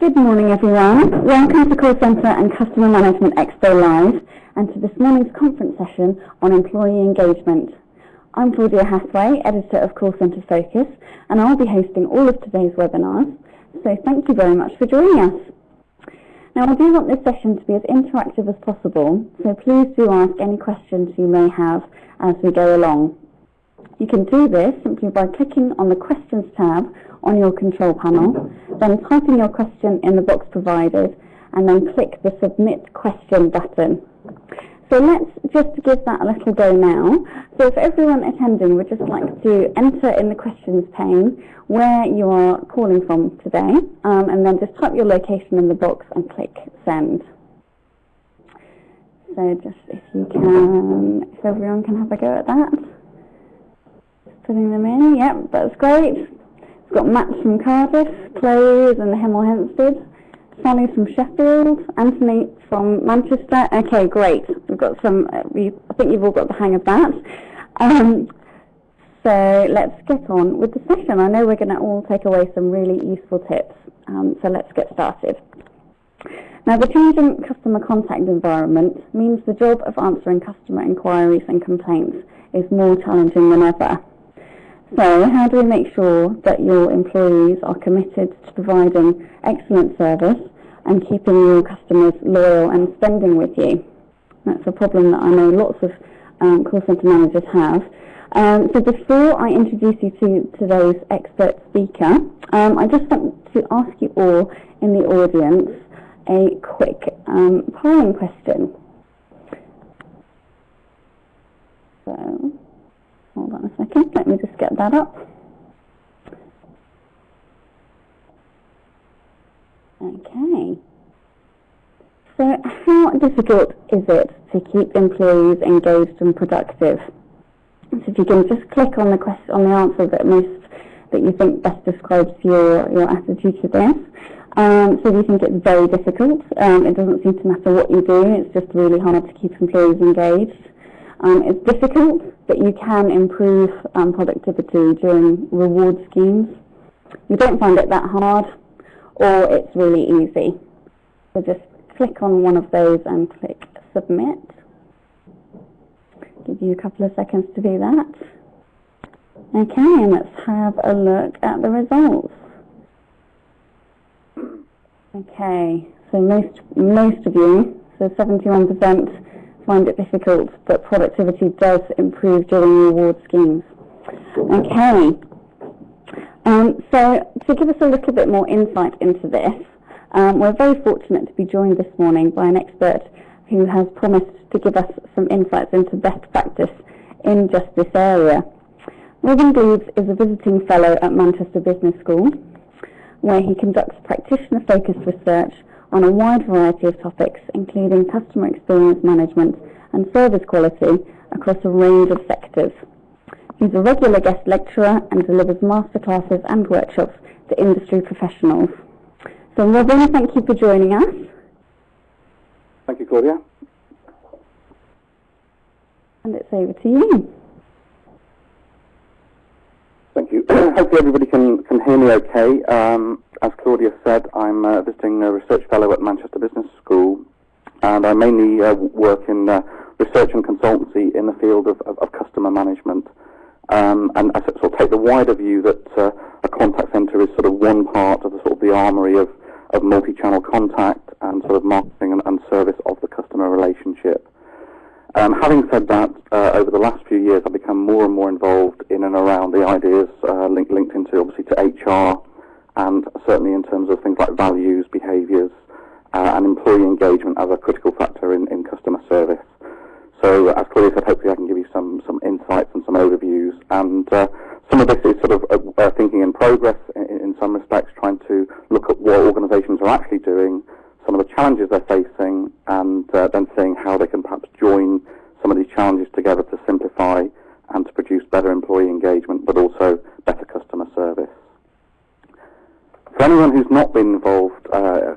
Good morning, everyone. Welcome to Call Centre and Customer Management Expo Live and to this morning's conference session on employee engagement. I'm Claudia Hathaway, Editor of Call Centre Focus, and I'll be hosting all of today's webinars, so thank you very much for joining us. Now, I do want this session to be as interactive as possible, so please do ask any questions you may have as we go along. You can do this simply by clicking on the Questions tab on your control panel, then typing your question in the box provided, and then click the Submit Question button. So let's just give that a little go now. So for everyone attending, we'd just like to enter in the questions pane where you are calling from today, and then just type your location in the box and click Send. So just if everyone can have a go at that. Putting them in, yep, that's great. It's got Matt from Cardiff, Chloe is in the Hemel Hempstead, Sally from Sheffield, Anthony from Manchester. Okay, great. We've got some, I think you've all got the hang of that. So let's get on with the session. I know we're going to all take away some really useful tips, so let's get started. Now, the changing customer contact environment means the job of answering customer inquiries and complaints is more challenging than ever. So how do we make sure that your employees are committed to providing excellent service and keeping your customers loyal and spending with you? That's a problem that I know lots of call centre managers have. So before I introduce you to today's expert speaker, I just want to ask you all in the audience a quick polling question. So, hold on a second, let me just get that up. Okay. So how difficult is it to keep employees engaged and productive? So if you can just click on the answer that you think best describes your attitude to this. So we think it's very difficult. It doesn't seem to matter what you do, it's just really hard to keep employees engaged. It's difficult, but you can improve productivity during reward schemes. You don't find it that hard, or it's really easy. So just click on one of those and click Submit. Give you a couple of seconds to do that. Okay, and let's have a look at the results. Okay, so most of you, so 71%, find it difficult, but productivity does improve during reward schemes. Okay, so to give us a little bit more insight into this, we're very fortunate to be joined this morning by an expert who has promised to give us some insights into best practice in just this area. Robin Gleaves is a visiting fellow at Manchester Business School, where he conducts practitioner-focused research on a wide variety of topics, including customer experience management and service quality across a range of sectors. He's a regular guest lecturer and delivers masterclasses and workshops to industry professionals. So Robin, thank you for joining us. Thank you, Claudia. And it's over to you. Thank you. Hopefully everybody can hear me okay. As Claudia said, I'm visiting a research fellow at Manchester Business School, and I mainly work in research and consultancy in the field of customer management. And I sort of take the wider view that a contact centre is sort of one part of the armoury of multi-channel contact and sort of marketing and service of the customer relationship. Having said that, over the last few years I've become more and more involved in and around the ideas linked into obviously to HR, and certainly in terms of things like values, behaviours, and employee engagement as a critical factor in customer service. So as Claudia said, hopefully I can give you some insights and some overviews, and some of this is sort of thinking in progress in some respects, trying to look at what organisations are actually doing, some of the challenges they're facing, and then seeing how they can perhaps join some of these challenges together to simplify and to produce better employee engagement, but also better customer service. For anyone who's not been involved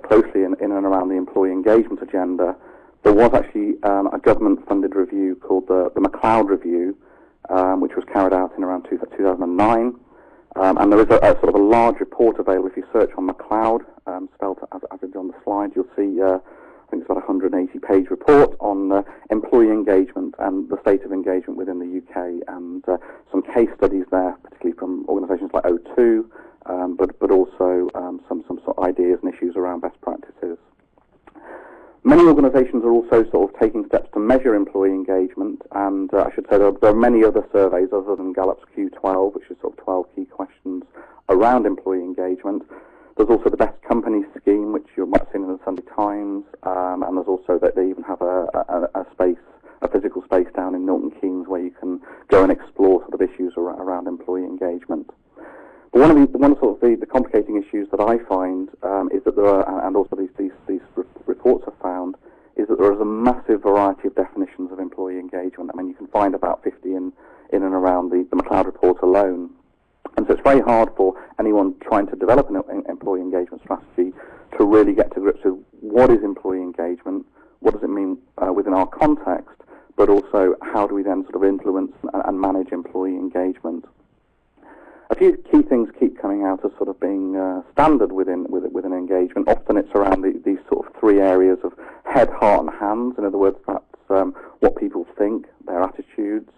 closely in and around the employee engagement agenda, there was actually a government-funded review called the McLeod Review, which was carried out in around 2009. And there is a sort of a large report available if you search on McLeod, spelled as slide, you'll see, I think it's about a 180-page report on employee engagement and the state of engagement within the UK, and some case studies there, particularly from organisations like O2, but also some sort of ideas and issues around best practices. Many organisations are also sort of taking steps to measure employee engagement, and I should say there are many other surveys other than Gallup's Q12, which is sort of 12 key questions around employee engagement. There's also the Best Company scheme, which you might have seen in the Sunday Times, and there's also that they even have a physical space down in Milton Keynes where you can go and explore sort of issues around employee engagement. But one of the complicating issues that I find is that there are, and also these reports have found, is that there is a massive variety of definitions of employee engagement. I mean, you can find about 50 in and around the McLeod report alone. And so it's very hard for anyone trying to develop an employee engagement strategy to really get to grips with what is employee engagement, what does it mean within our context, but also how do we then sort of influence and manage employee engagement. A few key things keep coming out as sort of being standard within engagement. Often it's around these sort of three areas of head, heart and hands. In other words, that's what people think, their attitudes.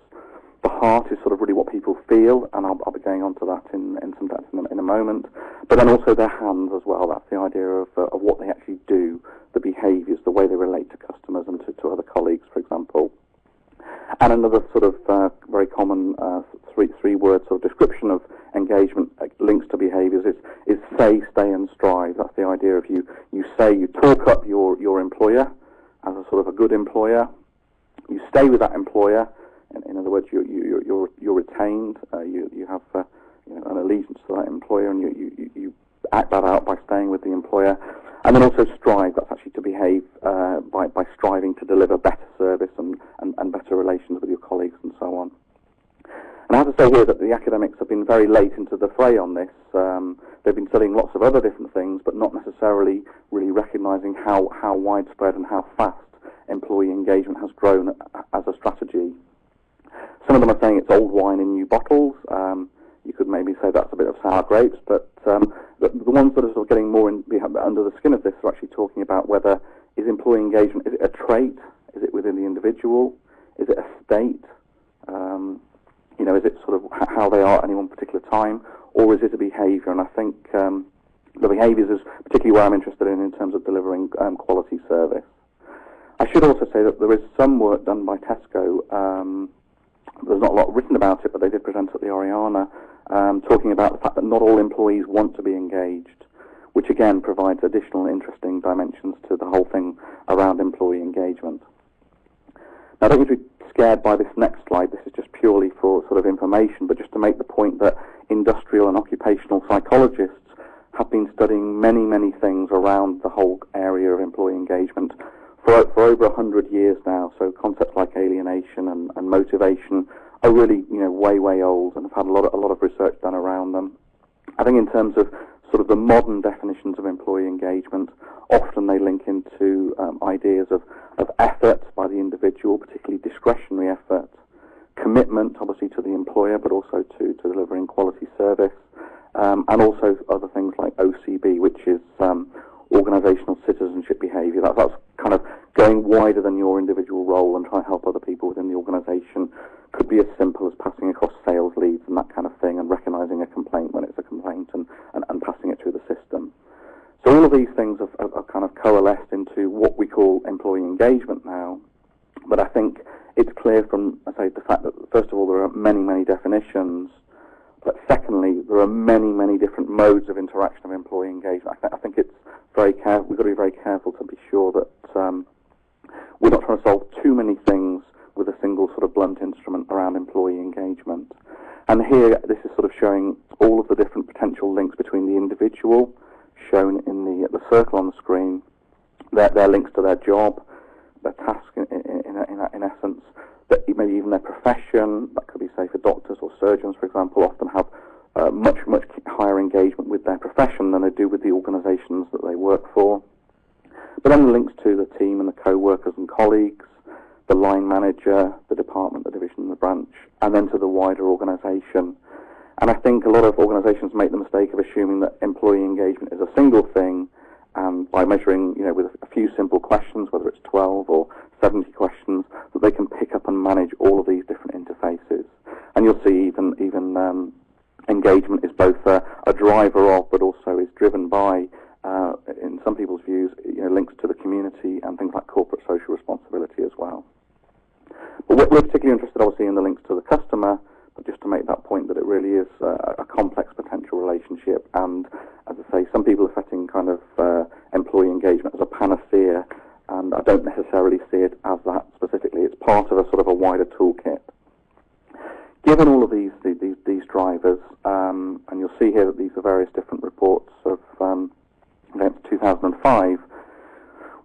The heart is sort of really what people feel, and I'll be going on to that in some depth in a moment. But then also their hands as well. That's the idea of what they actually do, the behaviours, the way they relate to customers and to other colleagues, for example. And another sort of very common three-word sort of description of engagement links to behaviours is say, stay and strive. That's the idea of you talk up your employer as a sort of a good employer. You stay with that employer. In other words, you're retained. You have an allegiance to that employer, and you act that out by staying with the employer. And then also strive. That's actually to behave by striving to deliver better service and better relations with your colleagues and so on. And I have to say here that the academics have been very late into the fray on this. They've been studying lots of other different things, but not necessarily really recognising how widespread and how fast employee engagement has grown as a strategy. Some of them are saying it's old wine in new bottles. You could maybe say that's a bit of sour grapes, but the ones that are sort of getting more under the skin of this are actually talking about whether is employee engagement, is it a trait? Is it within the individual? Is it a state? Is it sort of how they are at any one particular time? Or is it a behaviour? And I think the behaviours is particularly where I'm interested in terms of delivering quality service. I should also say that there is some work done by Tesco. There's not a lot written about it, but they did present at the Oriana, talking about the fact that not all employees want to be engaged, which again provides additional interesting dimensions to the whole thing around employee engagement. Now, don't need to be scared by this next slide. This is just purely for sort of information, but just to make the point that industrial and occupational psychologists have been studying many, many things around the whole area of employee engagement for over 100 years now. So concepts like alienation and motivation are really, way old and have had a lot of research done around them. I think in terms of sort of the modern definitions of employee engagement, often they link into ideas of effort by the individual, particularly discretionary effort, commitment, obviously, to the employer, but also to delivering quality service, and also other things like OCB, which is organisational citizenship behaviour. That's kind of going wider than your individual role and trying to help other people within the organisation. Could be as simple as passing across sales leads and that kind of thing, and recognising a complaint when it's a complaint and passing it through the system. So all of these things have kind of coalesced into what we call employee engagement now. But I think it's clear from, I say, the fact that, first of all, there are many, many definitions, but secondly, there are many, many different modes of interaction of employee engagement. I think it's we've got to be very careful to be sure that we're not trying to solve too many things with a single sort of blunt instrument around employee engagement. And here, this is sort of showing all of the different potential links between the individual, shown in the circle on the screen, their links to their job, their task in essence, that maybe even their profession. That could be, say, for doctors or surgeons, for example, often have much higher engagement with their profession than they do with the organisations that they work for. But then the links to the team and the co-workers and colleagues, the line manager, the department, the division, the branch, and then to the wider organisation. And I think a lot of organisations make the mistake of assuming that employee engagement is a single thing, and by measuring, with a few simple questions, whether it's 12 or 70 questions, that they can pick up and manage all of these different interfaces. And you'll see even engagement is both a driver of, but also is driven by, in some people's views, links to the community and things like corporate social responsibility as well. But we're particularly interested, obviously, in the links to the customer, but just to make that point that it really is a complex potential relationship. And as I say, some people are setting kind of employee engagement as a panacea, and I don't necessarily see it as that specifically. It's part of a sort of a wider toolkit. Given all of these drivers, and you'll see here that these are various different reports of 2005,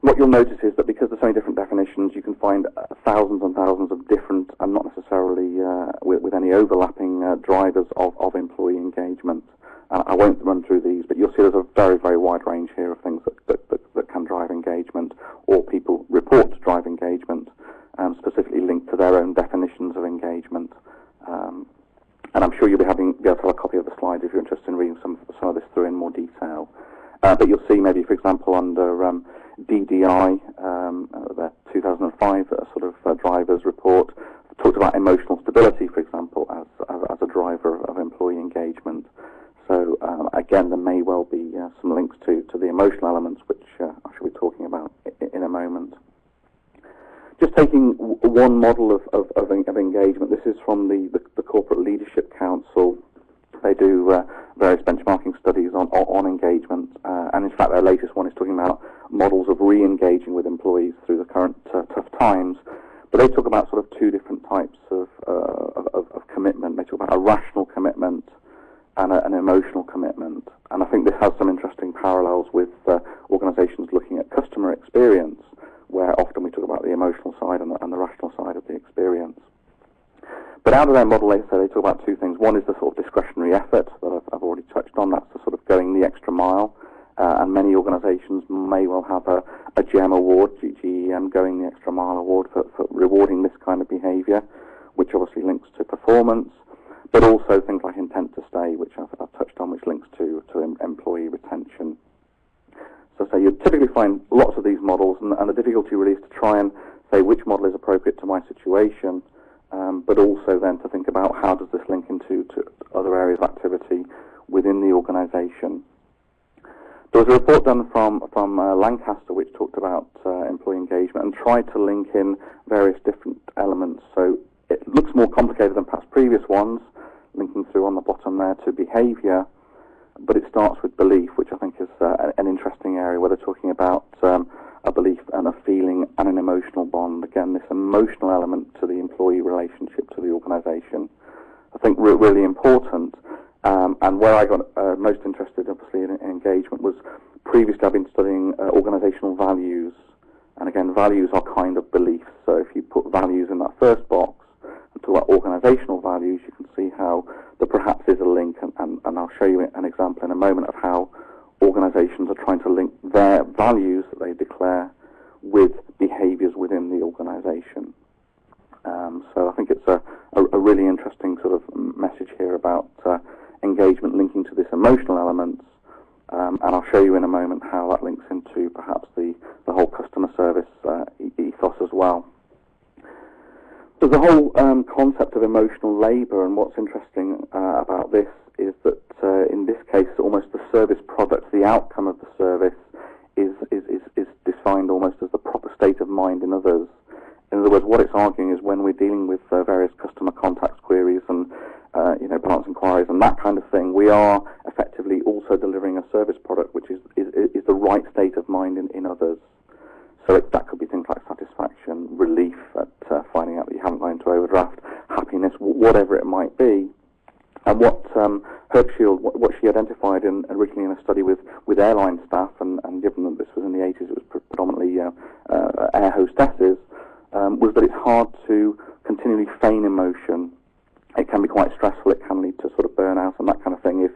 what you'll notice is that because there's so many different definitions, you can find thousands and thousands of different, and not necessarily with any overlapping drivers of employee engagement. I won't run through these, but you'll see there's a very, very wide range here of things that can drive engagement, or people report to drive engagement, specifically linked to their own definitions of engagement. And I'm sure you'll be able to have a copy of the slides if you're interested in reading some of this through in more detail. But you'll see maybe, for example, under DDI, the 2005 sort of drivers report, talked about emotional stability, for example, as a driver of employee engagement. So again, there may well be some links to the emotional elements, which I shall be talking about in a moment. Just taking one model of engagement, this is from the Corporate Leadership Council. They do various benchmarking studies on engagement, and in fact their latest one is talking about models of re-engaging with employees through the current tough times. But they talk about sort of two different types of commitment. They talk about a rational commitment and an emotional commitment. And I think this has some interesting parallels with organisations looking at customer experience, where often we talk about the emotional side and the rational side of the experience. But out of their model, they talk about two things. One is the sort of discretionary effort that I've already touched on. That's the sort of going the extra mile. And many organisations may well have a GEM award, GEM, Going the Extra Mile award for rewarding this kind of behaviour, which obviously links to performance, but also things like intent to stay, which I've touched on, which links to employee retention. So you typically find lots of these models, and the difficulty really is to try and say which model is appropriate to my situation, but also then to think about how does this link into other areas of activity within the organisation. There was a report done from Lancaster which talked about employee engagement and tried to link in various different elements. So it looks more complicated than perhaps previous ones, linking through on the bottom there to behaviour, but it starts with belief, which I think is an interesting area where they're talking about a belief and a feeling and an emotional bond. Again, this emotional element to the employee relationship to the organisation, I think really important. And where I got most interested, obviously, in engagement was previously I've been studying organisational values. And again, values are kind of beliefs. So if you put values in that first box and talk about organisational values, you can see how there perhaps is a link. And I'll show you an example in a moment of how organisations are trying to link their values that they declare with behaviours within the organisation. So I think it's a really interesting sort of message here about engagement linking to this emotional elements, and I'll show you in a moment how that links into perhaps the whole customer service ethos as well. So the whole concept of emotional labour, and what's interesting about this is that in this case almost the service product, the outcome of the service is defined almost as the proper state of mind in others. In other words, what it's arguing is when we're dealing with various customer contacts queries and balance inquiries and that kind of thing, we are effectively also delivering a service product which is the right state of mind in others. So that could be things like satisfaction, relief at finding out that you haven't gone into overdraft, happiness, whatever it might be. And what Herbshield, what she identified originally in a study with airline staff, and given that this was in the 80s, it was predominantly air hostesses, was that it's hard to continually feign emotion. It can be quite stressful. It can lead to sort of burnout and that kind of thing. If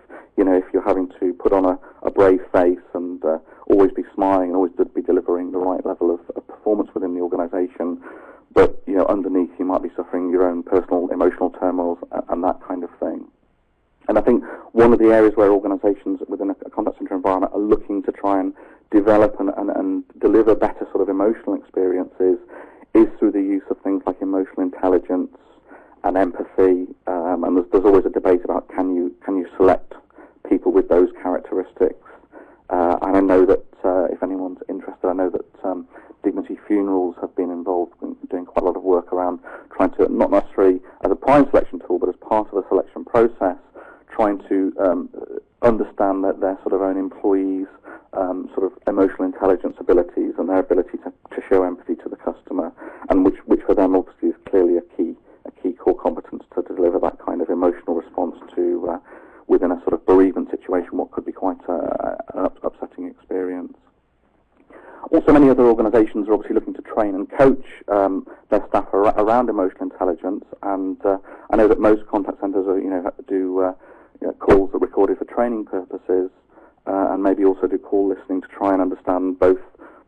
you're having to put on a brave face and always be smiling and always be delivering the right level of performance within the organisation, but underneath you might be suffering your own personal emotional turmoils and that kind of thing. And I think one of the areas where organisations within a contact centre environment are looking to try and develop and deliver better sort of emotional experiences is through the use of things like emotional intelligence and empathy. And there's always a debate about can you select people with those characteristics. And I know that if anyone's interested, I know that Dignity Funerals have been involved in doing quite a lot of work around trying to, not necessarily as a prime selection tool, but as part of a selection process, trying to understand that their sort of own employees' sort of emotional intelligence abilities and their ability to show empathy to the customer, and which for them obviously is clearly a key core competence to deliver that kind of emotional response to within a sort of bereavement situation, what could be quite an upsetting experience. Also, many other organisations are obviously looking to train and coach their staff around emotional intelligence, and I know that most contact centres do calls that are recorded for training purposes, and maybe also do call listening to try and understand both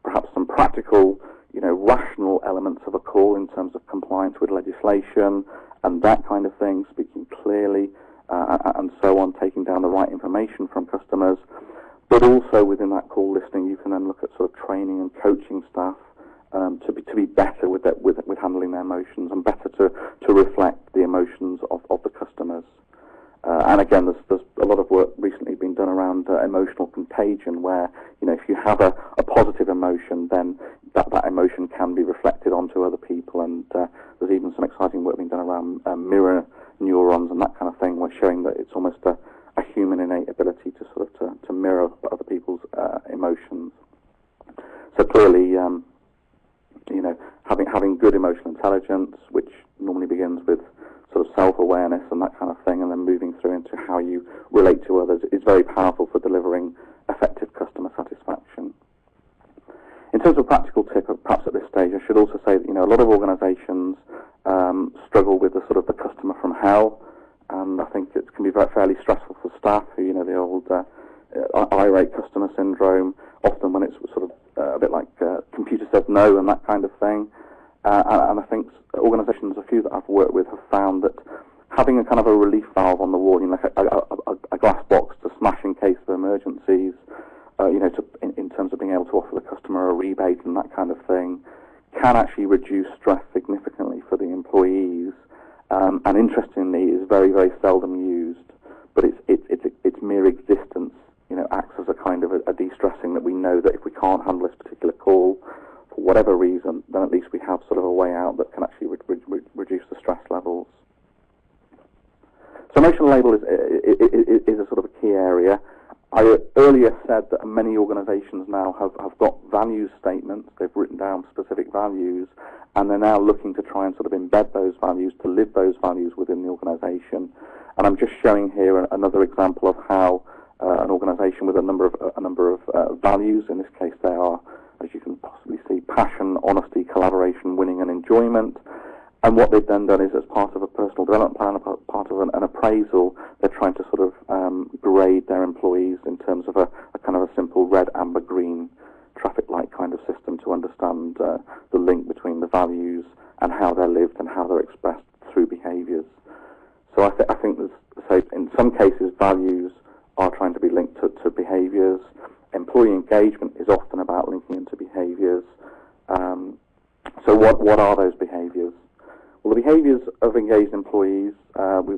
perhaps some practical, rational elements of a call in terms of compliance with legislation and that kind of thing, speaking clearly, and so on, taking down the right information from customers. But also within that call listening, you can then look at sort of training and coaching staff to be better with handling their emotions and better to reflect the emotions of the customers. And again, there's a lot of work recently been done around emotional contagion, where if you have a positive emotion, then that emotion can be reflected onto other people. And there's even some exciting work being done around mirror neurons and that kind of thing, where showing that it's almost a human innate ability to sort of to mirror other people's emotions. So clearly, having good emotional intelligence, which normally begins with sort of self-awareness and that kind of thing, and then moving through into how you relate to others, is very powerful for delivering effective customer satisfaction. In terms of practical tip, perhaps at this stage, I should also say that a lot of organisations struggle with the sort of the customer from hell, and I think it can be fairly stressful for staff who, the old irate customer syndrome, often when it's sort of a bit like computer says no and that kind of thing. And I think organisations, a few that I've worked with, have found that having a kind of a relief valve on the wall, like a glass box to smash in case of emergencies, in terms of being able to offer the customer a rebate and that kind of thing, can actually reduce stress significantly for the employees. And interestingly, is very, very seldom used, but its mere existence, acts as a kind of a de-stressing, that we know that if we can't handle this particular call for whatever reason, then at least we have sort of a way out that can actually reduce the stress levels. So emotional label is a sort of a key area. I earlier said that many organisations now have got values statements. They've written down specific values, and they're now looking to try and sort of embed those values, to live those values within the organisation. And I'm just showing here another example of how an organisation with a number of values, in this case they are, as you can possibly see, passion, honesty, collaboration, winning and enjoyment. And what they've then done is, as part of a personal development plan, part of an appraisal, they're trying to sort of grade their employees in terms of a kind of a simple red, amber, green traffic light kind of system to understand the link between the values and how they're lived and how they're expressed through behaviours. So I think in some cases values are trying to be linked to behaviours. Employee engagement is often about linking into behaviours. So what are those behaviours? Well, the behaviours of engaged employees,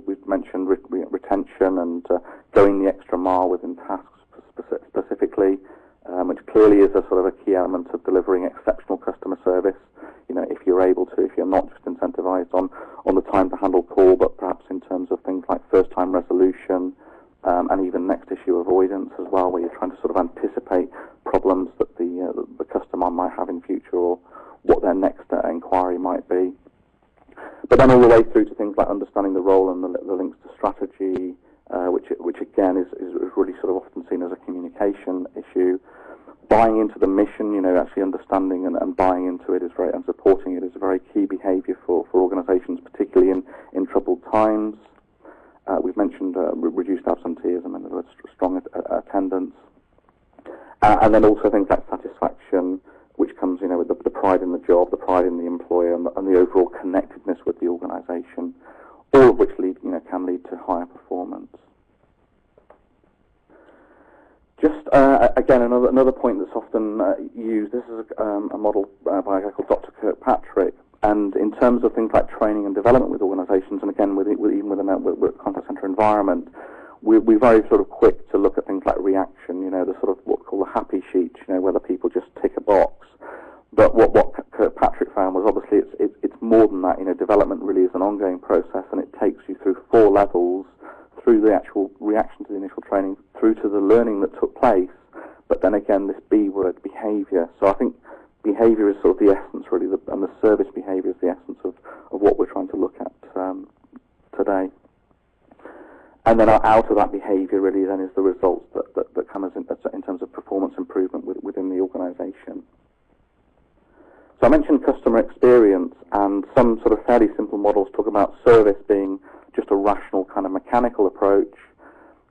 we've mentioned retention and going the extra mile within tasks specifically, which clearly is a sort of a key element of delivering exceptional customer service. If you're able to, if you're not just incentivised on the time to handle call, but perhaps in terms of things like first-time resolution, and even next issue avoidance as well, where you're trying to sort of anticipate problems that the customer might have in future, or what their next inquiry might be. But then all the way through to things like understanding the role and the links to strategy, which again is really sort of often seen as a communication issue. Buying into the mission, actually understanding and buying into it and supporting it is a very key behaviour for organisations, particularly in troubled times. We've mentioned reduced absenteeism and strong attendance. And then also things like satisfaction, which comes, with the pride in the job, the pride in the employer, and the overall connectedness with the organisation, all of which can lead to higher performance. Just again, another point that's often used. This is a model by a guy called Dr. Kirkpatrick, and in terms of things like training and development with organisations, and again, even within a contact centre environment, we're very sort of quick to look at things like reaction. The sort of what we call the happy sheet. Whether people just tick a box. But what Kirkpatrick found was obviously it's more than that. Development really is an ongoing process, and it takes you through 4 levels, through the actual reaction to the initial training, through to the learning that took place, but then again this B word, behaviour. So I think behaviour is sort of the essence really, and the service behaviour is the essence of what we're trying to look at today. And then out of that behaviour really then is the results that come as in terms of performance improvement within the organisation. So I mentioned customer experience, and some sort of fairly simple models talk about service being just a rational kind of mechanical approach,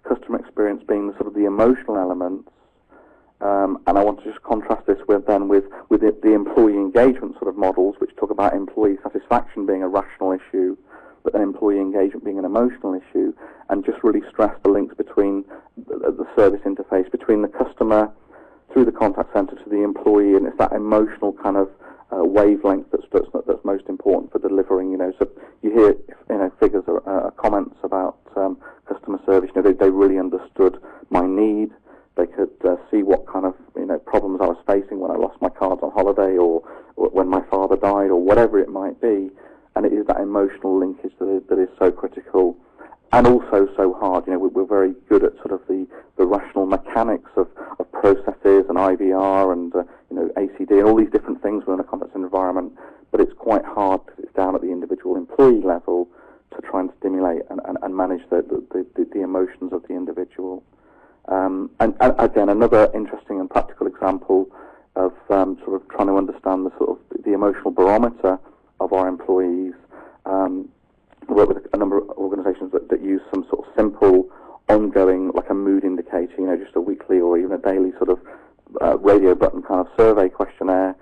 customer experience being the emotional elements, and I want to just contrast this with the employee engagement sort of models, which talk about employee satisfaction being a rational issue, but then employee engagement being an emotional issue, and just really stress the links between the service interface between the customer through the contact centre to the employee, and it's that emotional kind of wavelength that's most important for delivering. So you hear figures or comments about customer service. They really understood my need. They could see what kind of problems I was facing when I lost my cards on holiday, or when my father died, or whatever it might be. And it is that emotional linkage that is so critical, and also so hard. We're very good at sort of the rational mechanics of processes and IVR and ACD and all these different things within a contact center environment, but it's quite hard because it's down at the individual employee level to try and stimulate and manage the emotions of the individual. And again, another interesting and practical example of sort of trying to understand the emotional barometer of our employees. I work with a number of organisations that use some sort of simple, ongoing, like a mood indicator, just a weekly or even a daily sort of radio button kind of survey questionnaire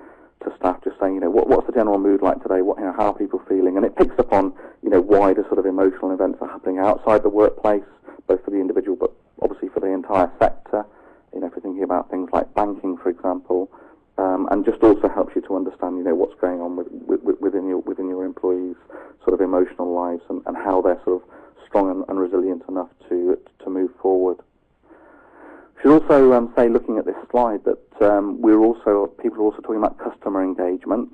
to staff, just saying, what's the general mood like today? How are people feeling? And it picks up on, wider sort of emotional events that are happening outside the workplace, both for the individual, but obviously for the entire sector. If you're thinking about things like banking, for example, and just also helps you to understand, what's going on within your employees' sort of emotional lives and how they're sort of strong and resilient enough to move forward. I should also say, looking at this slide, that people are also talking about customer engagement,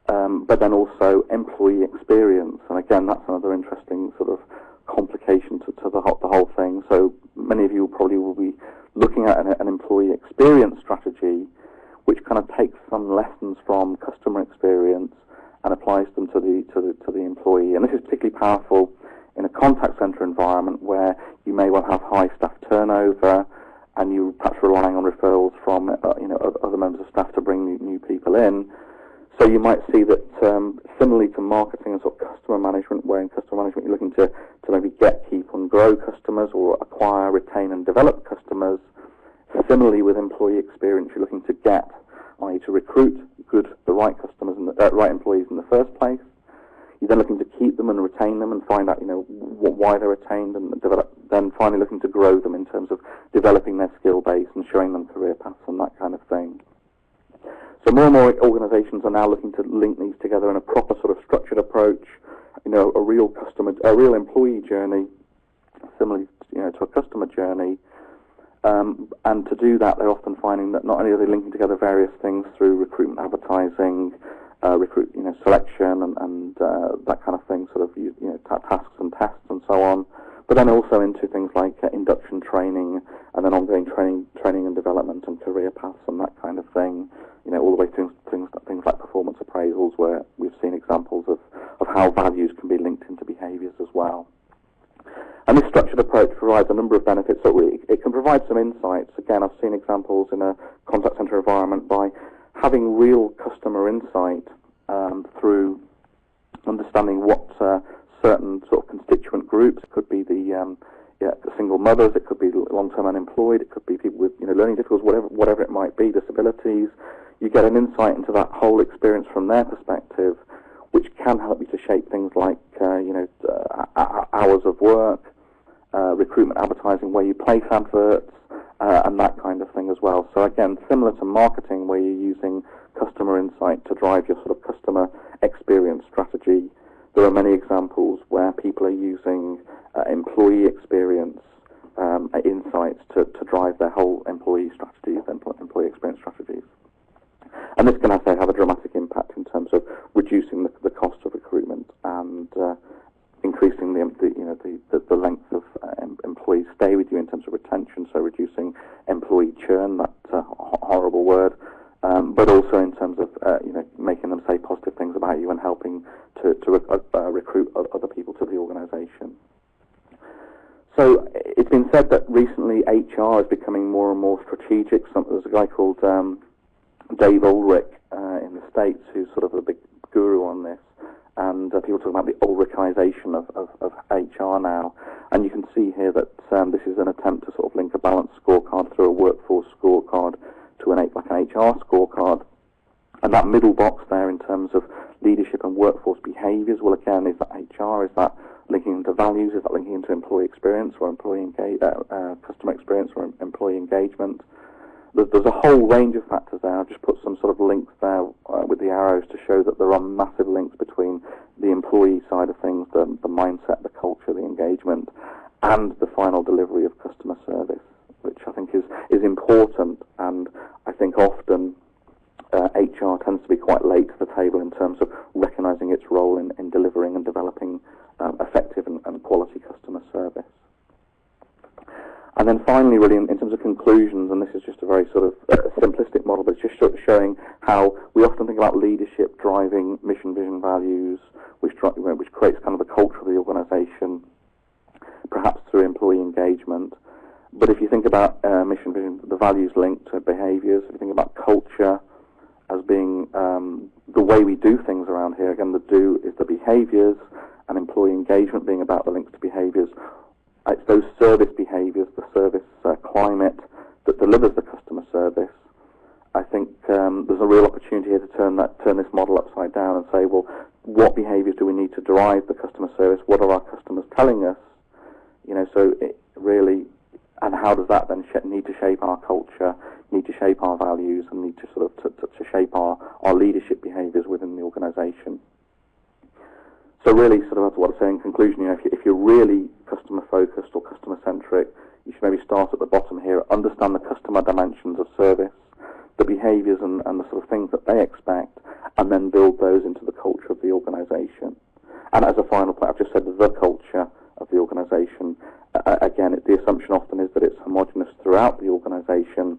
but then also employee experience, and again, that's another interesting sort of complication to the whole thing. So many of you probably will be looking at an employee experience strategy, which kind of takes some lessons from customer experience and applies them to the employee. And this is particularly powerful in a contact center environment where you may well have high staff turnover, and you're perhaps relying on referrals from other members of staff to bring new people in. So you might see that similarly to marketing and sort of customer management, where in customer management you're looking to maybe get, keep and grow customers, or acquire, retain and develop customers. Similarly with employee experience, you're looking to get, i.e. to recruit the right customers and the right employees in the first place. You're then looking to keep them and retain them and find out, why they're retained, and then finally looking to grow them in terms of developing their skill base and showing them career paths and that kind of thing. So more and more organisations are now looking to link these together in a proper sort of structured approach, a real employee journey, similarly, to a customer journey. And to do that, they're often finding that not only are they linking together various things through recruitment advertising, selection and that kind of thing, sort of tasks and tests and so on, but then also into things like induction training and then ongoing training and development and career paths and that kind of thing. All the way to things like performance appraisals, where we've seen examples of how values can be linked into behaviours as well. And this structured approach provides a number of benefits. So it can provide some insights. Again, I've seen examples in a contact centre environment by having real customer insight through understanding what certain sort of constituent groups, could be the single mothers, it could be long-term unemployed, it could be people with learning difficulties, whatever it might be, disabilities. You get an insight into that whole experience from their perspective, which can help you to shape things like hours of work, recruitment advertising, where you place adverts, and that kind of thing as well. So again, similar to marketing, where you're using customer insight to drive your sort of customer experience strategy, there are many examples where people are using employee experience insights to drive their whole employee strategies, employee experience strategies. And this can, I say, have a dramatic impact in terms of reducing the cost of recruitment and increasing the length of employees stay with you in terms of retention, so reducing employee churn, that horrible word, but also in terms of making them say positive things about you and helping to recruit other people to the organisation. So it's been said that recently HR is becoming more and more strategic. There's a guy called Dave Ulrich in the States who's sort of a big guru on this, and people talk about the Ulrichization of HR now. And you can see here that this is an attempt to sort of link a balanced scorecard through a workforce scorecard to an HR scorecard. And that middle box there in terms of leadership and workforce behaviours, well, again, is that HR? Is that linking into values? Is that linking into employee experience or customer experience or employee engagement? There's a whole range of factors there. I've just put some sort of links there with the arrows to show that there are massive links between the employee side of things, the mindset, the culture, the engagement, and the final delivery of customer service, which I think is important. And I think often HR tends to be quite late to the table in terms of recognising its role in delivering and developing effective and quality customer service. And then finally, really, in terms of conclusions, and this is just a very sort of simplistic model, but it's just showing how we often think about leadership driving mission, vision, values, which creates kind of the culture of the organisation, perhaps through employee engagement. But if you think about mission, vision, the values linked to behaviours, if you think about culture as being the way we do things around here, again, the do is the behaviours, and employee engagement being about the links to behaviours. It's those service behaviours, the service climate that delivers the customer service. I think there's a real opportunity here to turn this model upside down and say, well, what behaviours do we need to drive the customer service? What are our customers telling us? So it really, and how does that then need to shape our culture, need to shape our values, and need to sort of to shape our leadership behaviours within the organisation. So really, sort of, that's what I say in conclusion. If you're really customer-focused or customer-centric, you should maybe start at the bottom here, understand the customer dimensions of service, the behaviours and the sort of things that they expect, and then build those into the culture of the organisation. And as a final point, I've just said the culture of the organisation. Again, the assumption often is that it's homogenous throughout the organisation.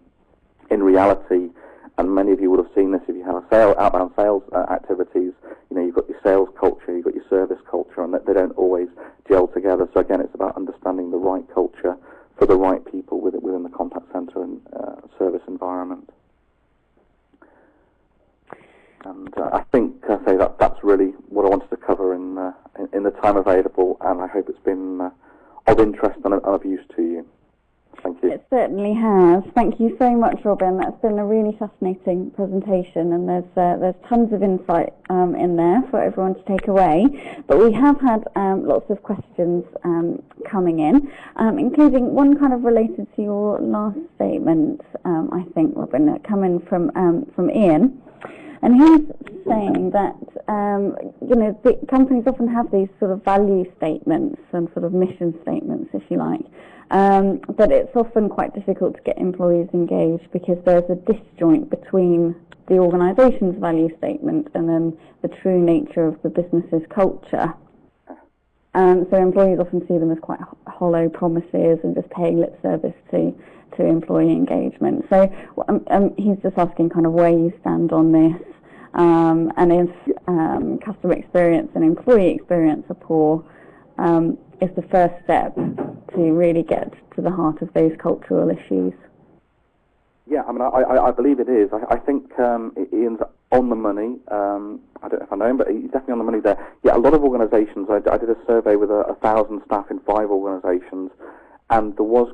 In reality, and many of you would have seen this if you have outbound sales activities, you've got your sales culture, you've got your service culture, and they don't always gel together. So again, it's about understanding the right culture for the right people within the contact centre and service environment. And I think that's really what I wanted to cover in the time available, and I hope it's been of interest and of use to you. Thank you. It certainly has. Thank you so much, Robin. That's been a really fascinating presentation, and there's tons of insight in there for everyone to take away. But we have had lots of questions coming in, including one kind of related to your last statement, I think, Robin, coming from Ian. And he's saying that, the companies often have these sort of value statements and sort of mission statements, if you like, but it's often quite difficult to get employees engaged because there's a disjoint between the organisation's value statement and then the true nature of the business's culture. So employees often see them as quite hollow promises and just paying lip service to employee engagement. So he's just asking kind of where you stand on this, and if customer experience and employee experience are poor, is the first step to really get to the heart of those cultural issues. Yeah, I mean, I believe it is. I think Ian's on the money. I don't know if I know him, but he's definitely on the money there. Yeah, a lot of organisations, I did a survey with 1,000 staff in 5 organisations, and there was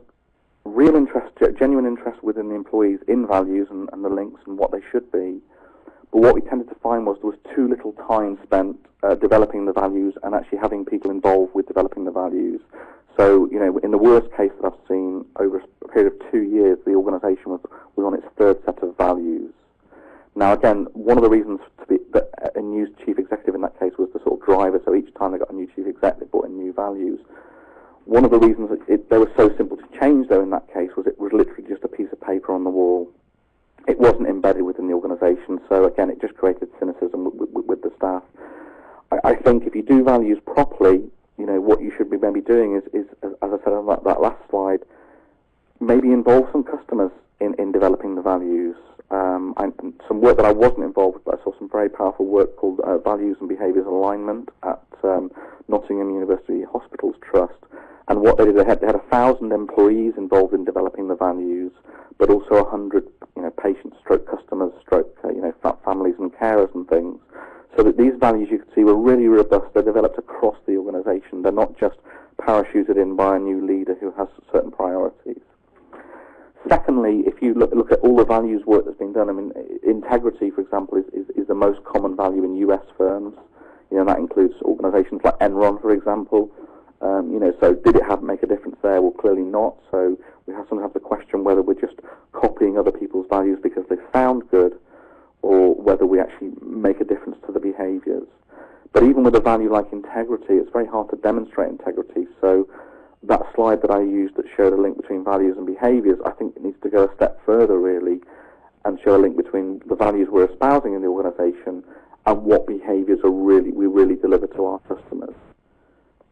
real interest, genuine interest within the employees in values and the links and what they should be. But what we tended to find was there was too little time spent developing the values and actually having people involved with developing the values. So, in the worst case that I've seen, over a period of 2 2 years, the organisation was on its third set of values. Now, again, one of the reasons that a new chief executive in that case was the sort of driver, so each time they got a new chief executive, they brought in new values. One of the reasons that they were so simple to change, though, in that case, was it was literally just a piece of paper on the wall. It wasn't embedded within the organisation, so again, it just created cynicism with the staff. I think if you do values properly, you know, what you should be maybe doing is as I said on that last slide, maybe involve some customers in developing the values. Some work that I wasn't involved with, but I saw some very powerful work called Values and Behaviours Alignment at Nottingham University Hospitals Trust. And what they did, they had 1,000 employees involved in developing the values, but also 100, you know, patients, stroke customers, stroke, you know, families and carers and things. So that these values, you could see, were really robust. They're developed across the organisation. They're not just parachuted in by a new leader who has certain priorities. Secondly, if you look at all the values work that's been done, I mean, integrity, for example, is the most common value in US firms. You know, that includes organisations like Enron, for example. You know, so did it make a difference there? Well, clearly not. So we sometimes have to question whether we're just copying other people's values because they sound good, or whether we actually make a difference to the behaviours. But even with a value like integrity, it's very hard to demonstrate integrity. So that slide that I used that showed a link between values and behaviours, I think it needs to go a step further, really, and show a link between the values we're espousing in the organisation and what behaviours we really deliver to our customers.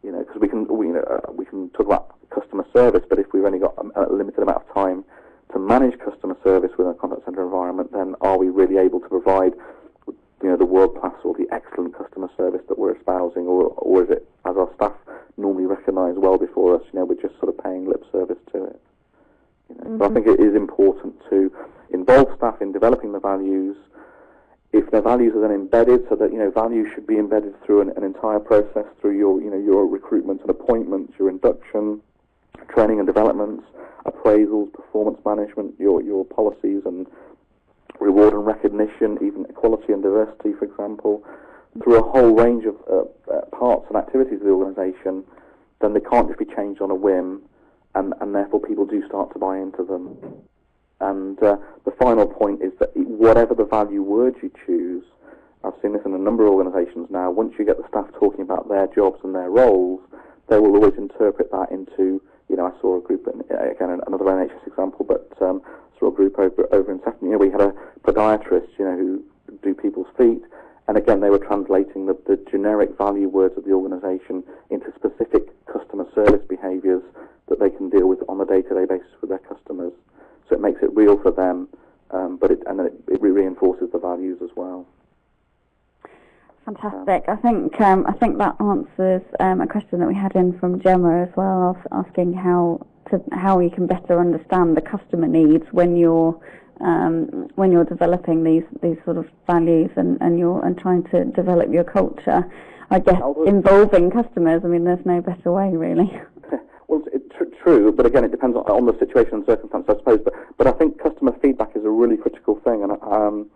You know, because we can talk about customer service, but if we've only got a limited amount of time to manage customer service within a contact centre environment, then are we really able to provide, you know, the world-class or the excellent customer service that we're espousing, or is it, as our staff normally recognise well before us, you know, we're just sort of paying lip service to it. You know? Mm-hmm. So I think it is important to involve staff in developing the values. If their values are then embedded, so that, you know, values should be embedded through an entire process, through your recruitment and appointments, your induction, training and developments, appraisals, performance management, your policies and reward and recognition, even equality and diversity, for example, through a whole range of parts and activities of the organisation, then they can't just be changed on a whim, and therefore people do start to buy into them. And the final point is that whatever the value words you choose, I've seen this in a number of organisations now, once you get the staff talking about their jobs and their roles, they will always interpret that into, you know, I saw a group, again, another NHS example, but saw a group over in Sefton, you know, we had a podiatrist, you know, who do people's feet, and again, they were translating the generic value words of the organisation into specific customer service behaviours that they can deal with on a day-to-day basis with their customers. So it makes it real for them, but it reinforces the values as well. Fantastic. I think that answers a question that we had in from Gemma as well, asking how you can better understand the customer needs when you're developing these sort of values and trying to develop your culture. I guess involving customers. I mean, there's no better way, really. Well, true, but again, it depends on the situation and circumstance, I suppose. But I think customer feedback is a really critical thing, and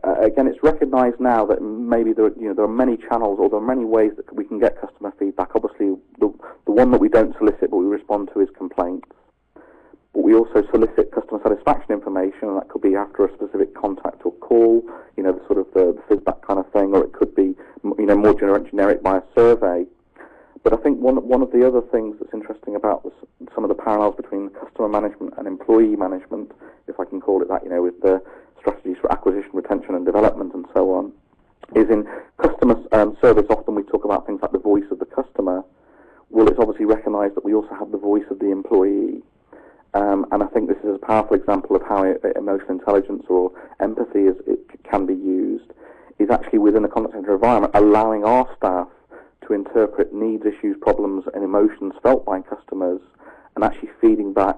again, it's recognised now that maybe there are many channels, or there are many ways that we can get customer feedback. Obviously, the one that we don't solicit but we respond to is complaints. But we also solicit customer satisfaction information, and that could be after a specific contact or call, you know, the sort of the feedback kind of thing, or it could be, you know, more generic by a survey. But I think one of the other things that's interesting about some of the parallels between customer management and employee management, if I can call it that, you know, with the strategies for acquisition, retention and development and so on, is in customer service. Often we talk about things like the voice of the customer. Well, it's obviously recognised that we also have the voice of the employee. And I think this is a powerful example of how emotional intelligence or empathy can be used, is actually within a contact centre environment, allowing our staff to interpret needs, issues, problems and emotions felt by customers, and actually feeding back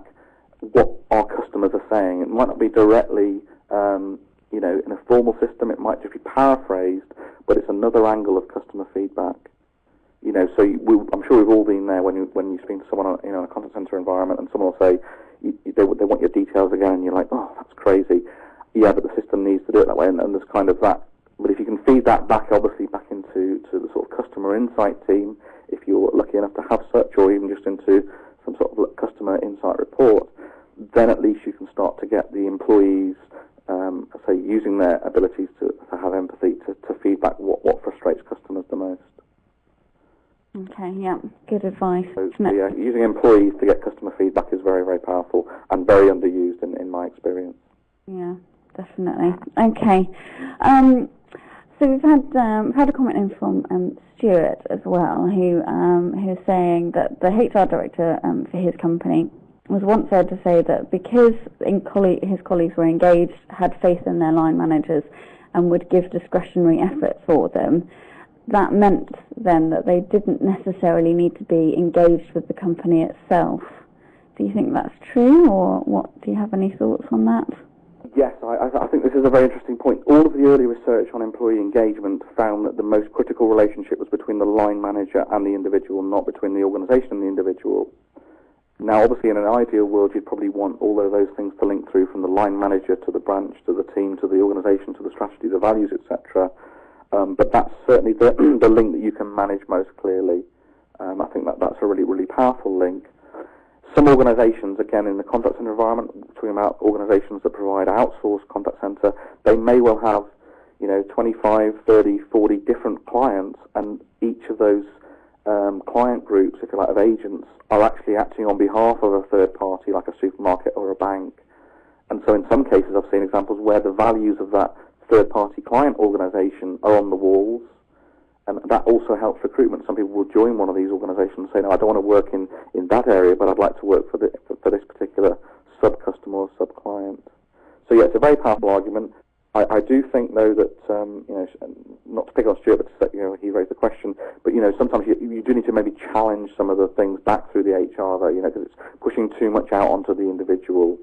what our customers are saying. It might not be directly, you know, in a formal system, it might just be paraphrased, but it's another angle of customer feedback. You know, so I'm sure we've all been there when you speak to someone, you know, in a contact centre environment, and someone will say, they want your details again, and you're like, oh, that's crazy. Yeah, but the system needs to do it that way, and there's kind of that. But if you can feed that back, obviously, back into the sort of customer insight team, if you're lucky enough to have such, or even just into some sort of customer insight report, then at least you can start to get the employees, say, using their abilities to have empathy to feedback what frustrates customers the most. Okay, yeah, good advice. So, yeah, using employees to get customer feedback is very, very powerful and very underused in my experience. Yeah, definitely. Okay. So we've had a comment in from Stuart as well, who is saying that the HR director for his company was once said to say that because his colleagues were engaged, had faith in their line managers, and would give discretionary effort for them, that meant then that they didn't necessarily need to be engaged with the company itself. Do you think that's true, or what? Do you have any thoughts on that? Yes, I think this is a very interesting point. All of the early research on employee engagement found that the most critical relationship was between the line manager and the individual, not between the organisation and the individual. Now, obviously, in an ideal world, you'd probably want all of those things to link through from the line manager to the branch, to the team, to the organisation, to the strategy, the values, etc. But that's certainly the link that you can manage most clearly. I think that's a really, really powerful link. Some organisations, again, in the contact centre environment, talking about organisations that provide outsourced contact centre, they may well have, 25, 30, 40 different clients, and each of those client groups, if you like, of agents, are actually acting on behalf of a third party, like a supermarket or a bank. And so in some cases, I've seen examples where the values of that third-party client organisation are on the walls, and that also helps recruitment. Some people will join one of these organisations and say, no, I don't want to work in that area, but I'd like to work for this particular sub-customer or sub-client. So, yeah, it's a very powerful argument. I do think, though, that, not to pick on Stuart, but to say, he raised the question, but, sometimes you do need to maybe challenge some of the things back through the HR, though, because it's pushing too much out onto the individual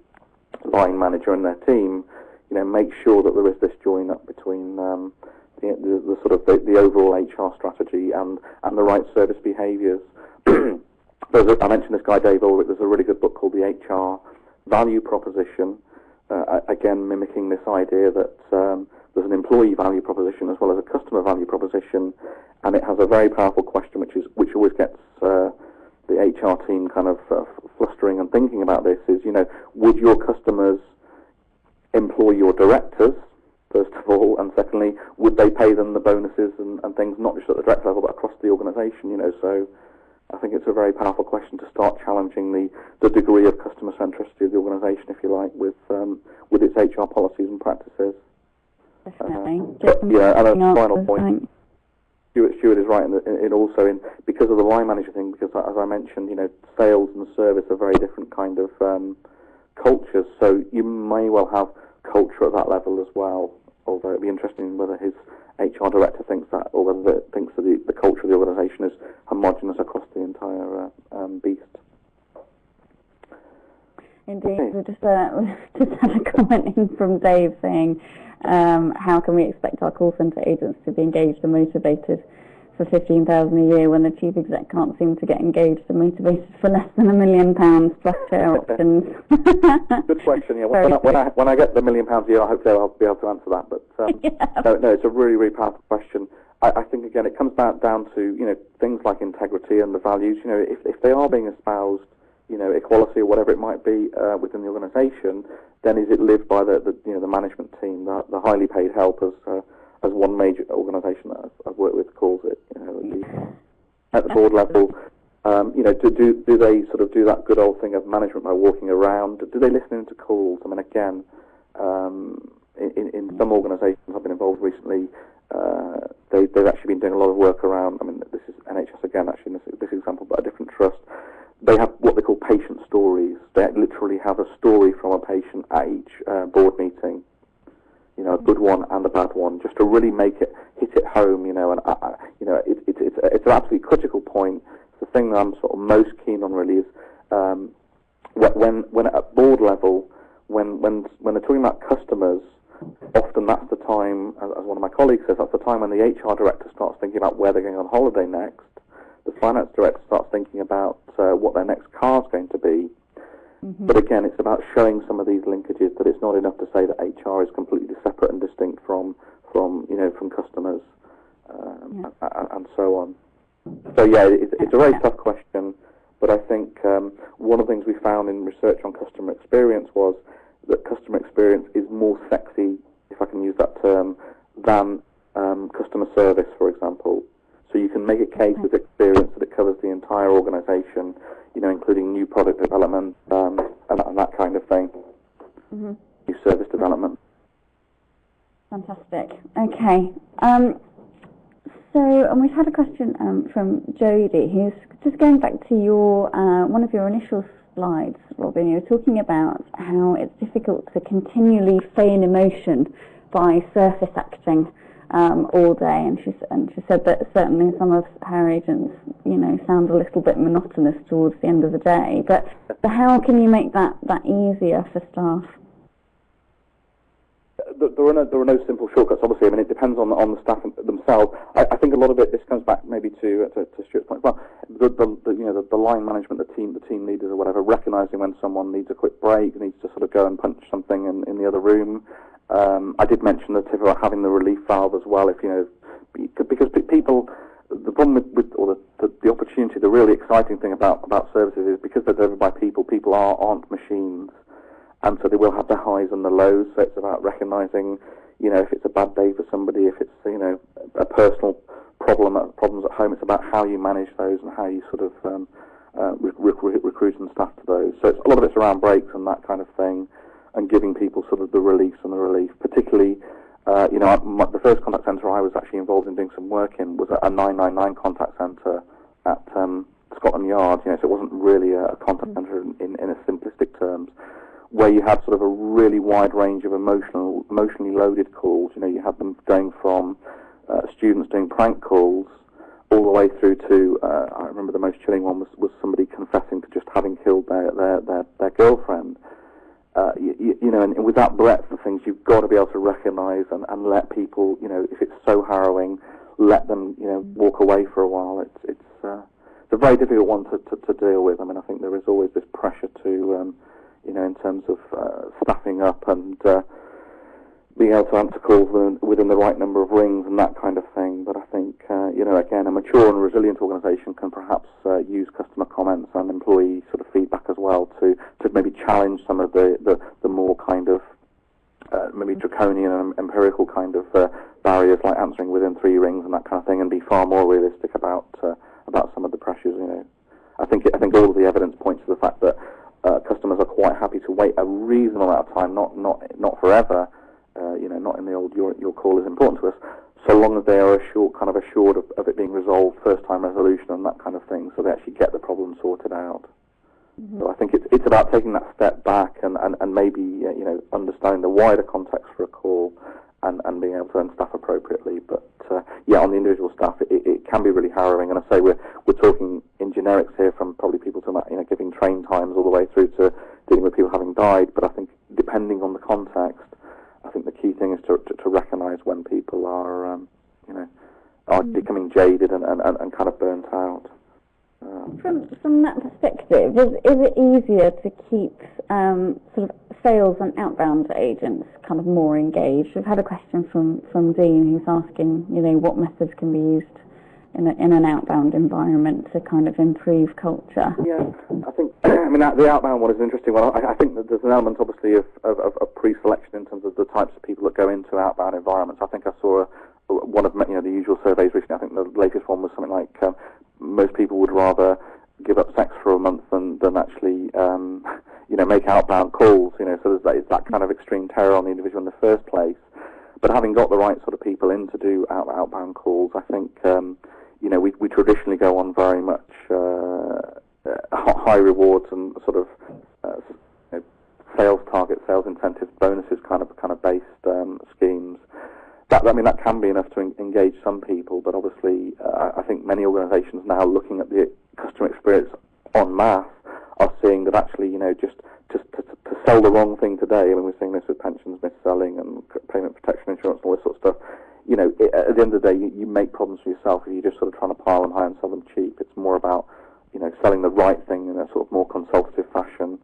line manager and their team. Make sure that there is this join up between the sort of the overall HR strategy and the right service behaviours. I mentioned this guy, Dave Ulrich. There's a really good book called The HR Value Proposition, again mimicking this idea that there's an employee value proposition as well as a customer value proposition, and it has a very powerful question which always gets the HR team kind of flustering and thinking about this is, would your customers employ your directors, first of all, and secondly, would they pay them the bonuses and things, not just at the director level, but across the organisation, So I think it's a very powerful question to start challenging the degree of customer centricity of the organisation, if you like, with its HR policies and practices. Definitely. And a final point, Stuart is right in because of the line manager thing, because as I mentioned, sales and service are very different kind of cultures, so you may well have culture at that level as well, although it'd be interesting whether his HR director thinks that, or whether it thinks that the culture of the organisation is homogenous across the entire beast. Indeed. Okay. We just had a comment in from Dave saying, how can we expect our call centre agents to be engaged and motivated for $15,000 a year when the chief exec can't seem to get engaged and motivated for less than £1 million plus share options? Good question. Yeah, when I get the £1 million a year, hopefully I'll be able to answer that. But no, it's a really, really powerful question. I think again it comes back down to things like integrity and the values. If they are being espoused, equality or whatever it might be within the organisation, then is it lived by the management team, the highly paid helpers? As one major organisation that I've worked with calls it, at the board level, do they sort of do that good old thing of management by walking around? Do they listen into calls? I mean, again, in some organisations I've been involved recently, they've actually been doing a lot of work around. I mean, this is NHS again, actually in this example, but a different trust. They have what they call patient stories. They literally have a story from a patient at each board meeting. A good one and a bad one, just to really hit it home, and it's an absolutely critical point. The thing that I'm sort of most keen on really is when at board level, when they're talking about customers, often that's the time, as one of my colleagues says, that's the time when the HR director starts thinking about where they're going on holiday next. The finance director starts thinking about what their next car's going to be. Mm-hmm. But again, it's about showing some of these linkages, that it's not enough to say that HR is completely separate and distinct from customers and so on. So yeah, it's a very tough question, but I think one of the things we found in research on customer experience was that customer experience is more sexy, if I can use that term, than customer service, for example. So you can make a case with experience that it covers the entire organisation, including new product development and that kind of thing, new service development. Fantastic. Okay. And we've had a question from Jodie, who's just going back to your one of your initial slides, Robin. You were talking about how it's difficult to continually feign emotion by surface acting all day, and she said that certainly some of her agents, sound a little bit monotonous towards the end of the day. But how can you make that easier for staff? There are no simple shortcuts. Obviously, I mean, it depends on the staff themselves. I think a lot of it. This comes back maybe to Stuart's point. Well, the line management, the team leaders or whatever, recognising when someone needs a quick break, needs to sort of go and punch something in the other room. I did mention the tip about having the relief valve as well. Because people, the problem with or the opportunity, the really exciting thing about services is because they're driven by people. People aren't machines. And so they will have the highs and the lows. So it's about recognising, if it's a bad day for somebody, if it's, a personal problems at home. It's about how you manage those and how you sort of recruit and staff to those. So a lot of it's around breaks and that kind of thing, and giving people sort of the release and the relief. Particularly, the first contact centre I was actually involved in doing some work in was a 999 contact centre at Scotland Yard. So it wasn't really a contact centre in a simplistic terms, where you had sort of a really wide range of emotionally loaded calls. You had them going from students doing prank calls all the way through to, I remember the most chilling one was somebody confessing to just having killed their girlfriend. And with that breadth of things, you've got to be able to recognise and let people, if it's so harrowing, let them, walk away for a while. It's a very difficult one to deal with. I mean, I think there is always this pressure to in terms of staffing up and being able to answer calls within the right number of rings and that kind of thing. But I think, again, a mature and resilient organisation can perhaps use customer comments and employee sort of feedback as well to maybe challenge some of the more kind of maybe draconian and empirical kind of barriers, like answering within 3 rings and that kind of thing, and be far more realistic about some of the pressures. I think all of the evidence points to the fact that customers are quite happy to wait a reasonable amount of time, not forever. Not in the old your call is important to us, so long as they are assured of it being resolved, first time resolution and that kind of thing, so they actually get the problem sorted out. So I think it's about taking that step back and maybe understanding the wider context for a call and being able to then staff appropriately. But on the individual staff, it can be really harrowing. And I say we're talking in generics here, from probably people talking about giving train times all the way through to dealing with people having died. But I think depending on the context, I think the key thing is to recognise when people are becoming jaded and kind of burnt out. From that perspective, is it easier to keep sort of sales and outbound agents kind of more engaged? We've had a question from Dean, who's asking, what methods can be used in an outbound environment to kind of improve culture. Yeah, I think the outbound one is an interesting one. I think that there's an element, obviously, of pre-selection in terms of the types of people that go into outbound environments. I think I saw one of the usual surveys recently. I think the latest one was something like most people would rather give up sex for a month than actually make outbound calls. So there's that kind of extreme terror on the individual in the first place. But having got the right sort of people in to do outbound calls, I think we traditionally go on very much high rewards and sort of sales targets, sales incentives, bonuses kind of based schemes. That can be enough to engage some people, but obviously I think many organisations now, looking at the customer experience en masse, are seeing that actually just to sell the wrong thing today. I mean, we're seeing this with pensions mis-selling and payment protection insurance and all this sort of stuff. At the end of the day, you make problems for yourself if you're just sort of trying to pile them high and sell them cheap. It's more about selling the right thing in a sort of more consultative fashion.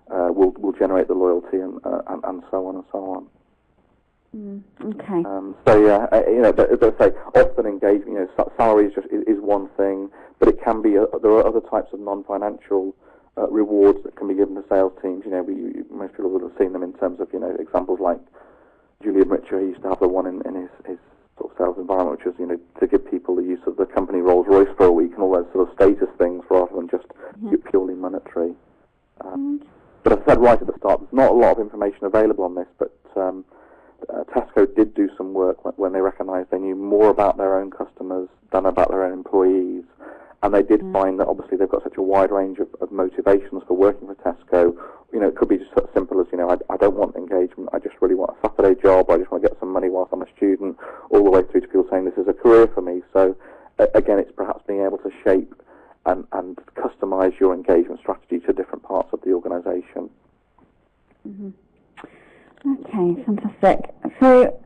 Will generate the loyalty and so on and so on. Okay. But as I say, often engagement, salary is one thing, but it can be there are other types of non-financial rewards that can be given to sales teams. Most people would have seen them in terms of, examples like Julian Richer. He used to have the one in his sort of sales environment, which was, to give people the use of the company Rolls Royce for a week and all those sort of status things rather than just purely monetary. But as I said right at the start, there's not a lot of information available on this, but Tesco did do some work when they recognised they knew more about their own customers than about their own employees. And they did find that obviously they've got such a wide range of motivations for working for Tesco. It could be just as simple as, I don't want engagement, I just really want a Saturday job, I just want to get some money whilst I'm a student, all the way through to people saying this is a career for me. So again, it's perhaps being able to shape and customise your engagement strategy to different parts of the organisation. Mm-hmm. Okay, fantastic. So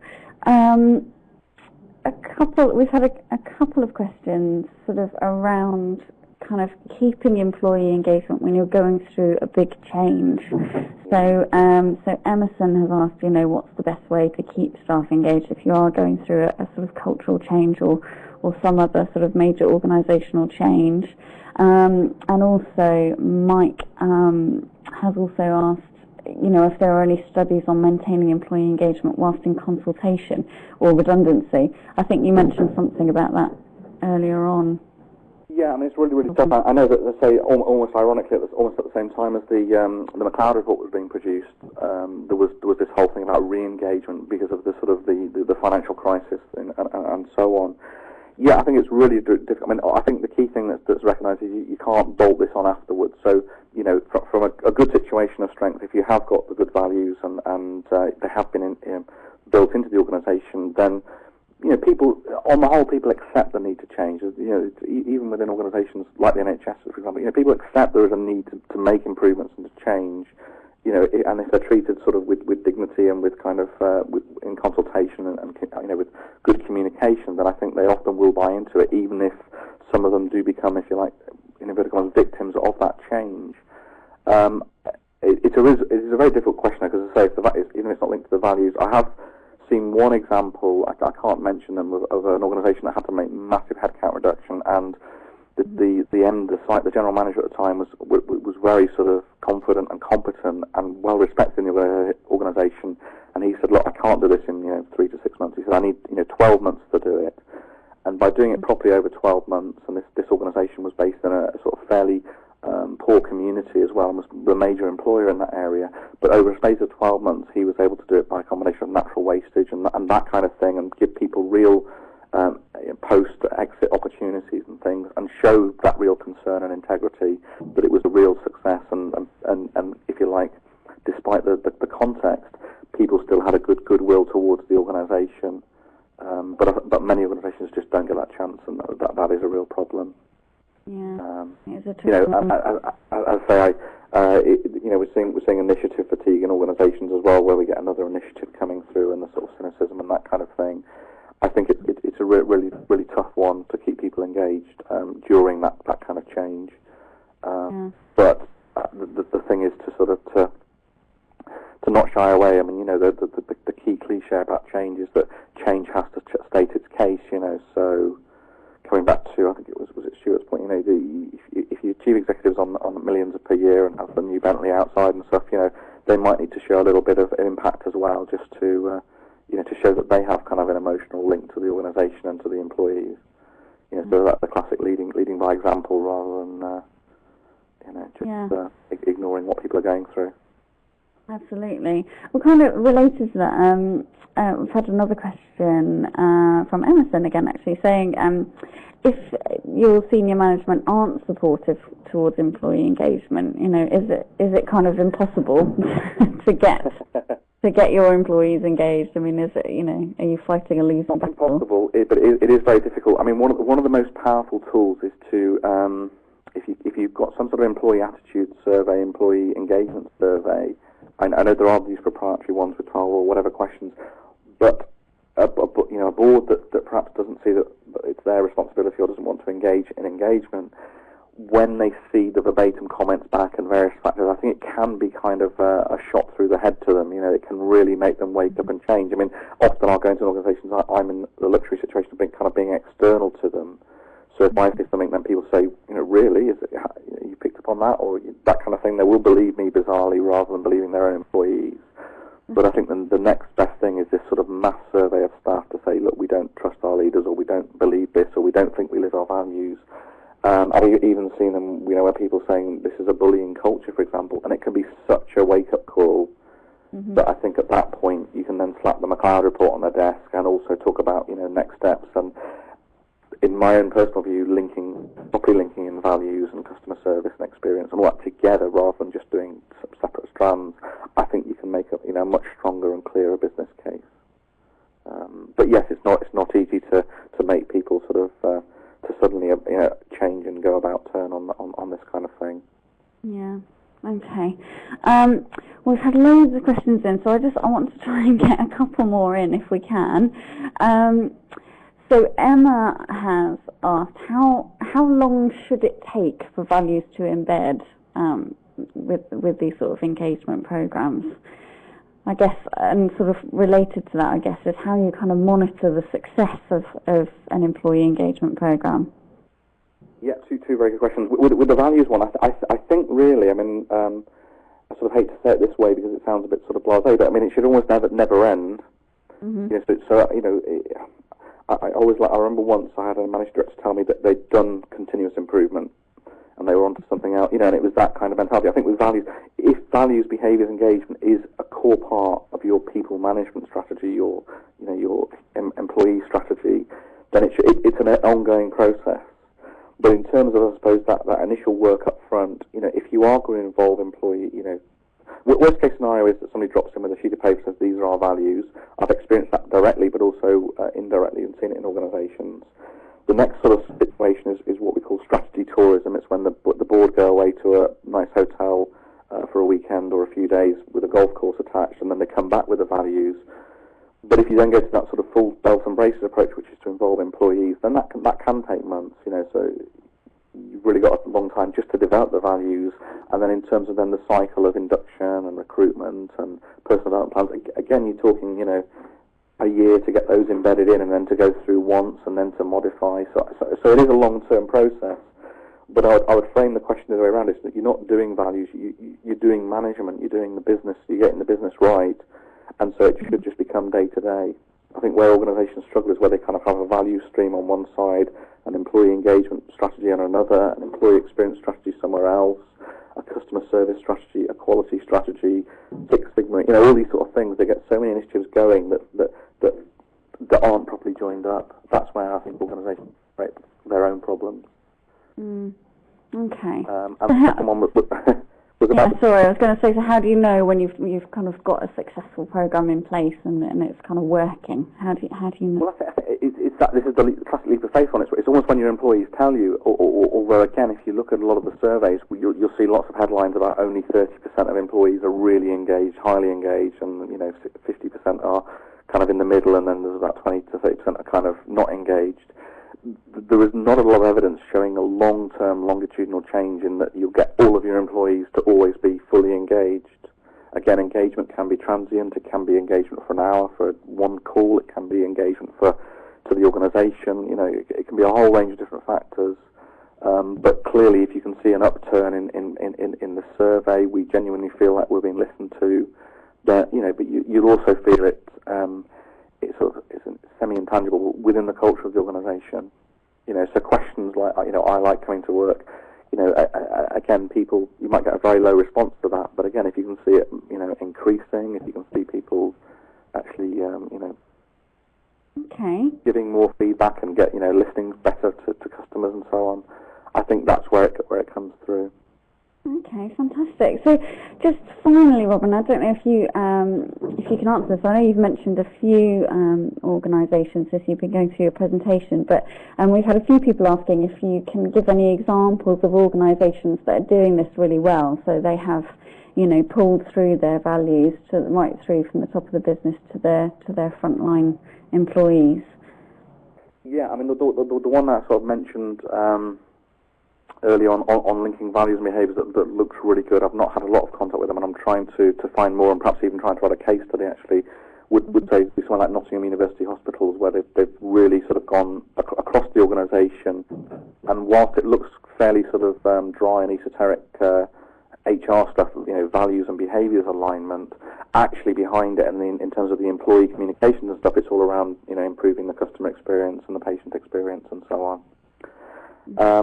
we've had a couple of questions sort of around kind of keeping employee engagement when you're going through a big change. So Emerson has asked, what's the best way to keep staff engaged if you are going through a sort of cultural change or some other sort of major organisational change. And also Mike has also asked, if there are any studies on maintaining employee engagement whilst in consultation or redundancy. I think you mentioned something about that earlier on. Yeah, it's really, really tough. I know that, let's say, almost ironically, it was almost at the same time as the McLeod report was being produced, there was this whole thing about re-engagement because of the sort of the financial crisis and so on. Yeah, I think it's really difficult. I think the key thing that's recognised is you can't bolt this on afterwards. So, from a good situation of strength, if you have got the good values and they have been built into the organisation, then people, on the whole, people accept the need to change. Even within organisations like the NHS, for example, people accept there is a need to make improvements and to change. And if they're treated sort of with dignity and with kind of in consultation and with good communication, then I think they often will buy into it, even if some of them do become, if you like, in inverted commas, victims of that change. It is a very difficult question because, as I say, even if it's not linked to the values, I have seen one example. I can't mention them of an organisation that had to make massive headcount reduction, and the general manager at the time was very sort of confident and competent and well respected in the organisation, and he said, look, I can't do this in 3 to 6 months. He said, I need 12 months to do it, and by doing it properly over 12 months, and this organisation was based in a sort of fairly poor community as well, and was the major employer in that area, but over a space of 12 months he was able to do it by a combination of natural wastage and that kind of thing, and give people real post-exit opportunities and things, and show that real concern and integrity that it was a real success, and if you like, despite the context, people still had a goodwill towards the organisation, but many organisations just don't get that chance, and that is a real problem. Yeah, as I say, we're seeing initiative fatigue in organisations as well, where we get another initiative coming through, and the sort of cynicism and that kind of thing. I think it's a really, really tough one to keep people engaged during that kind of change. But the thing is to sort of to not shy away. The key cliche about change is that change has to state its case. So coming back to, I think was it Stuart's point. If your chief executives on millions per year and have the new Bentley outside and stuff, they might need to show a little bit of impact as well, just to to show that they have kind of an emotional link to the organisation and to the employees. So that's the classic leading by example rather than just ignoring what people are going through. Absolutely. Well, kind of related to that, we've had another question from Emerson again, actually, saying if your senior management aren't supportive towards employee engagement, is it kind of impossible to get your employees engaged? Is it, are you fighting a losing battle? It's not impossible, but it is very difficult. One of the most powerful tools is to, if you've got some sort of employee attitude survey, employee engagement survey. I know there are these proprietary ones with 12 or whatever questions, but a board that perhaps doesn't see that it's their responsibility or doesn't want to engage in engagement, when they see the verbatim comments back and various factors, I think it can be kind of a shot through the head to them. It can really make them wake up and change. Often I'll go into organisations, I'm in the luxury situation of being external to them. So if I say something, then people say, really, is it, you picked up on that or that kind of thing. They will believe me bizarrely rather than believing their own employees. But I think the next best thing is this sort of mass survey of staff to say, look, we don't trust our leaders, or we don't believe this, or we don't think we live our values. I've even seen them, where people are saying this is a bullying culture, for example, and it can be such a wake-up call that I think at that point you can then slap them a cloud report on their desk and also talk about, next steps. And in my own personal view, properly linking in values and customer service and experience and all that together rather than just doing separate strands, I think you can make a much stronger and clearer business case. But yes, it's not easy to make people sort of to suddenly change and go about turn on this kind of thing. Yeah. Okay. We've had loads of questions in, so I want to try and get a couple more in if we can. So Emma has asked, how long should it take for values to embed with these sort of engagement programs? I guess, and sort of related to that, I guess, is how you kind of monitor the success of an employee engagement program. Yeah, two very good questions. With the values one, I think really, I mean, I sort of hate to say it this way because it sounds a bit sort of blasé, but I mean, it should almost never end. I remember once I had a managing director tell me that they'd done continuous improvement and they were onto something else, and it was that kind of mentality. I think with values, if values, behaviours, engagement is a core part of your people management strategy, your employee strategy, then it's an ongoing process. But in terms of, I suppose, that initial work up front, if you are going to involve employee, worst case scenario is that somebody drops in with a sheet of paper and says, these are our values. I've experienced that directly, but also indirectly, and seen it in organisations. The next sort of situation is what we call strategy tourism. It's when the board go away to a nice hotel for a weekend or a few days with a golf course attached, and then they come back with the values. But if you then go to that sort of full belts and braces approach, which is to involve employees, then that can take months. So you've really got a long time just to develop the values, and then in terms of then the cycle of induction and recruitment and personal development plans, again you're talking a year to get those embedded in, and then to go through once and then to modify. So it is a long-term process. But I would frame the question the other way around: is that you're not doing values, you're doing management, you're doing the business, you're getting the business right, and so it should just become day to day. I think where organisations struggle is where they kind of have a value stream on one side, an employee engagement strategy on another, an employee experience strategy somewhere else, a customer service strategy, a quality strategy, Six Sigma, all these sort of things. They get so many initiatives going that aren't properly joined up. That's where I think organisations create their own problems. Okay. And the second one was about... Sorry, I was going to say, so how do you know when you've kind of got a successful program in place and it's kind of working? How do you know? Well, this is the classic leap of faith on it. It's almost when your employees tell you, although again, if you look at a lot of the surveys, you'll see lots of headlines about only 30% of employees are really engaged, highly engaged, and 50% are kind of in the middle, and then there's about 20 to 30% are kind of not engaged. There is not a lot of evidence showing a long-term, longitudinal change in that you'll get all of your employees to always be fully engaged. Again, engagement can be transient. It can be engagement for an hour, for one call. It can be engagement to the organisation. It can be a whole range of different factors. But clearly, if you can see an upturn in the survey, we genuinely feel like we're being listened to. But you'll also feel it. It's semi-intangible within the culture of the organisation. So questions like, I like coming to work. Again, people, you might get a very low response to that, but again, if you can see it, increasing, if you can see people actually, giving more feedback and get, listening better to customers and so on, I think that's where it comes through. Okay, fantastic. So, just finally, Robin, I don't know if you can answer this. I know you've mentioned a few organisations as you've been going through your presentation, but we've had a few people asking if you can give any examples of organisations that are doing this really well. So they have, pulled through their values right through from the top of the business to their frontline employees. Yeah, I mean the one that I sort of mentioned early on linking values and behaviours that looks really good. I've not had a lot of contact with them, and I'm trying to find more, and perhaps even trying to write a case study actually. Would say somewhere like Nottingham University Hospitals, where they've really sort of gone across the organisation, and whilst it looks fairly sort of dry and esoteric HR stuff, values and behaviours alignment. Actually, behind it, and in terms of the employee communications and stuff, it's all around improving the customer experience and the patient experience and so on.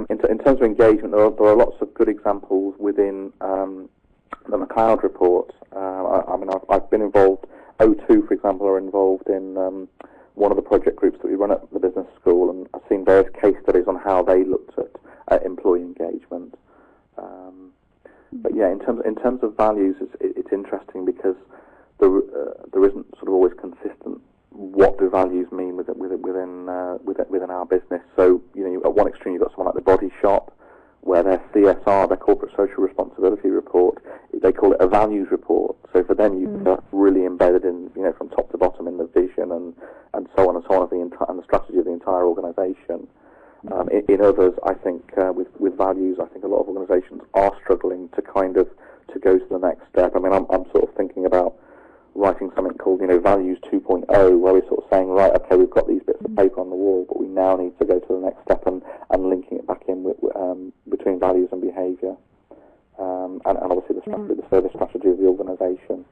In terms of engagement, there are lots of good examples within the McLeod report. I've been involved. O2, for example, are involved in one of the project groups that we run at the business school, and I've seen various case studies on how they looked at employee engagement. But yeah, in terms of values, it's interesting because there isn't sort of always consistent. What do values mean within our business? So at one extreme you've got someone like the Body Shop, where their CSR, their corporate social responsibility report, they call it a values report. So for them, you're really embedded in from top to bottom in the vision and so on of the strategy of the entire organisation. In others, I think with values, I think a lot of organisations are struggling to go to the next step. I mean, I'm sort of thinking about writing something called Values 2.0, where we're sort of saying, right, okay, we've got these bits of paper on the wall, but we now need to go to the next step and linking it back in with, between values and behaviour, and obviously the service strategy of the organisation.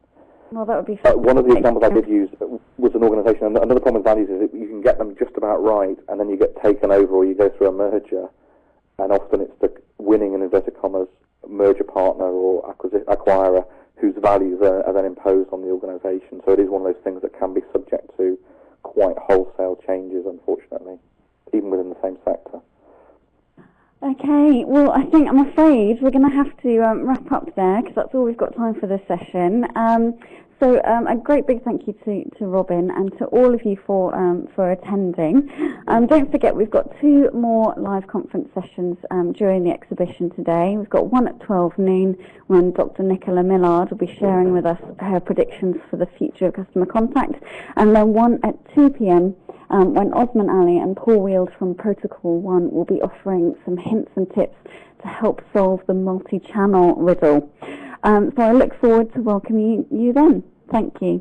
Well, that would be one of the examples I did use was an organisation, and another problem with values is that you can get them just about right, and then you get taken over or you go through a merger, and often it's the winning, in inverted commas, merger partner or acquirer whose values are then imposed on the organisation. So it is one of those things that can be subject to quite wholesale changes, unfortunately, even within the same sector. Okay, well, I'm afraid we're going to have to wrap up there, because that's all we've got time for this session. So a great big thank you to Robin and to all of you for attending. Don't forget, we've got 2 more live conference sessions during the exhibition today. We've got one at 12 noon when Dr. Nicola Millard will be sharing with us her predictions for the future of customer contact, and then one at 2 p.m. When Osman Ali and Paul Wield from Protocol 1 will be offering some hints and tips to help solve the multi-channel riddle. So I look forward to welcoming you then. Thank you.